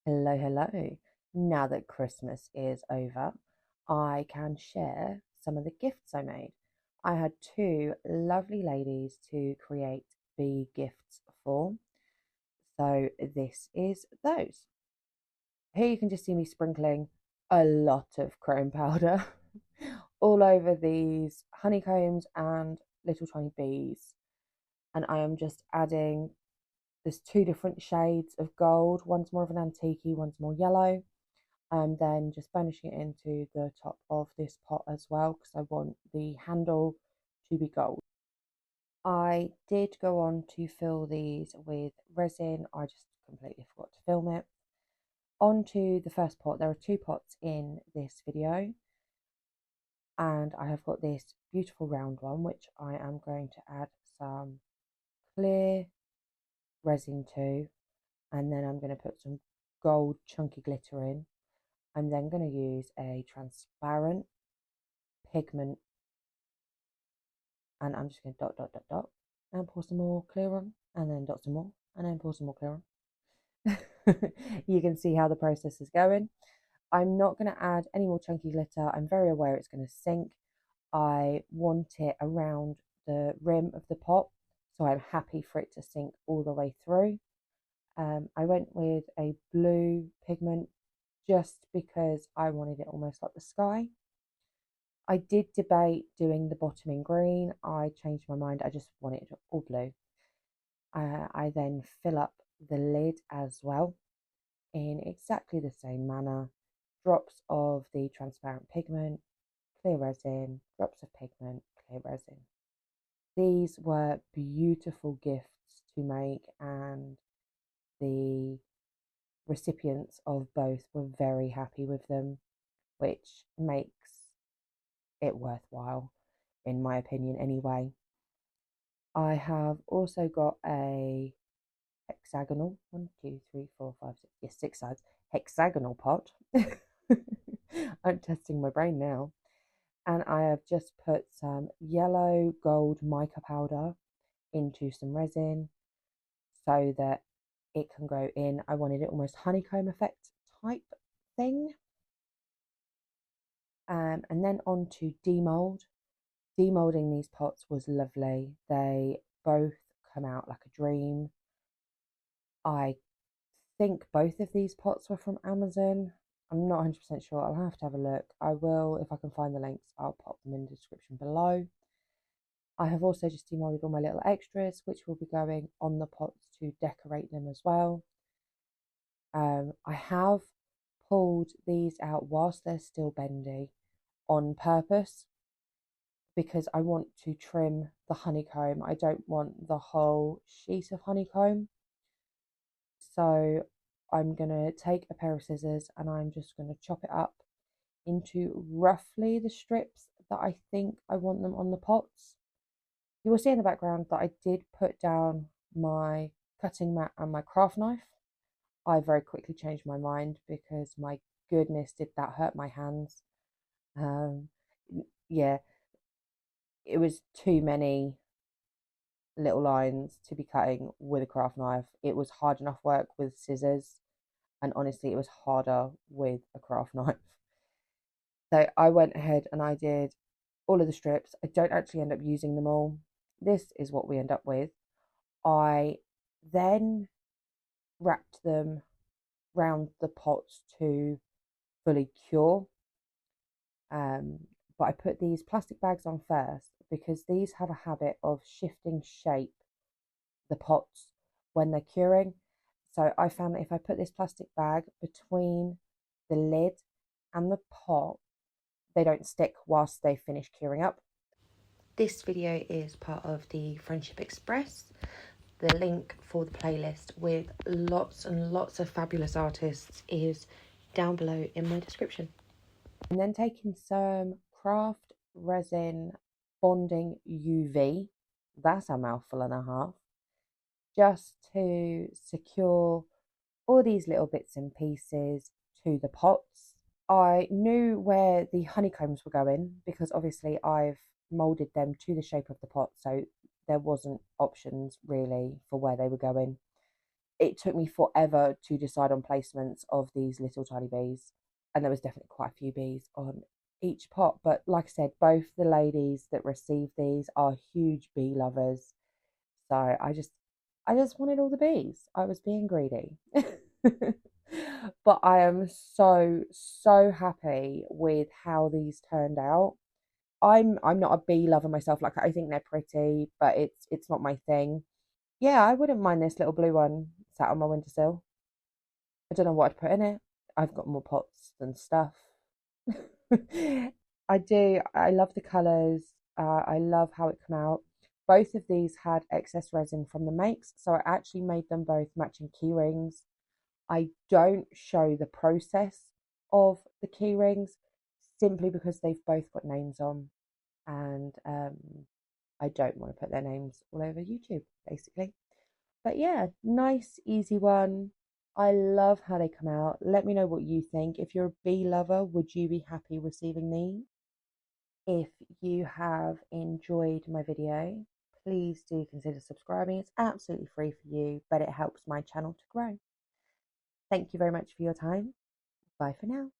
Hello, hello. Now that Christmas is over, I can share some of the gifts I made. I had two lovely ladies to create the gifts for. So this is those. Here you can just see me sprinkling a lot of chrome powder all over these honeycombs and little tiny bees. And I am just adding, there's two different shades of gold. One's more of an antique, one's more yellow. And then just burnishing it into the top of this pot as well, because I want the handle to be gold. I did go on to fill these with resin. I just completely forgot to film it. Onto the first pot. There are two pots in this video, and I have got this beautiful round one, which I am going to add some clear resin to, and then I'm going to put some gold chunky glitter in. I'm then going to use a transparent pigment, and I'm just going to dot and pour some more clear on, and then dot some more, and then pour some more clear on. You can see how the process is going. I'm not going to add any more chunky glitter. I'm very aware it's going to sink. I want it around the rim of the pot, so I'm happy for it to sink all the way through. I went with a blue pigment just because I wanted it almost like the sky. I did debate doing the bottom in green. I changed my mind. I just want it all blue. I then fill up the lid as well in exactly the same manner. Drops of the transparent pigment, clear resin, drops of pigment, clear resin. These were beautiful gifts to make, and the recipients of both were very happy with them, which makes it worthwhile, in my opinion, anyway. I have also got a hexagonal, 6 sides, hexagonal pot. I'm testing my brain now. And I have just put some yellow gold mica powder into some resin so that it can go in. I wanted it almost honeycomb effect type thing. And then on to demold. Demolding these pots was lovely. They both come out like a dream. I think both of these pots were from Amazon. I'm not 100% sure. I'll have to have a look. I will, if I can find the links, I'll pop them in the description below. I have also just demolded all my little extras, which will be going on the pots to decorate them as well. I have pulled these out whilst they're still bendy on purpose, because I want to trim the honeycomb. I don't want the whole sheet of honeycomb. So I'm going to take a pair of scissors and I'm just going to chop it up into roughly the strips that I think I want them on the pots. You will see in the background that I did put down my cutting mat and my craft knife. I very quickly changed my mind because my goodness, did that hurt my hands. Yeah, it was too many little lines to be cutting with a craft knife. It was hard enough work with scissors, and honestly, it was harder with a craft knife. So I went ahead and I did all of the strips. I don't actually end up using them all. This is what we end up with. I then wrapped them round the pots to fully cure. But I put these plastic bags on first because these have a habit of shifting shape, the pots, when they're curing. So I found that if I put this plastic bag between the lid and the pot, they don't stick whilst they finish curing up. This video is part of the Friendship Express. The link for the playlist with lots and lots of fabulous artists is down below in my description. And then taking some craft resin bonding UV, that's a mouthful and a half, just to secure all these little bits and pieces to the pots. I knew where the honeycombs were going because obviously I've moulded them to the shape of the pot, so there wasn't options really for where they were going. it took me forever to decide on placements of these little tiny bees. And there was definitely quite a few bees on each pot. But like I said, both the ladies that received these are huge bee lovers. So I just wanted all the bees. I was being greedy. But I am so happy with how these turned out. I'm not a bee lover myself. Like, I think they're pretty, but it's not my thing. Yeah, I wouldn't mind this little blue one sat on my windowsill. I don't know what I'd put in it. I've got more pots than stuff. I do. I love the colours. I love how it came out. Both of these had excess resin from the makes, so I actually made them both matching key rings. I don't show the process of the key rings simply because they've both got names on, and I don't want to put their names all over YouTube, basically. But yeah, nice, easy one. I love how they come out. Let me know what you think. If you're a bee lover, would you be happy receiving these? If you have enjoyed my video, please do consider subscribing. It's absolutely free for you, but it helps my channel to grow. Thank you very much for your time. Bye for now.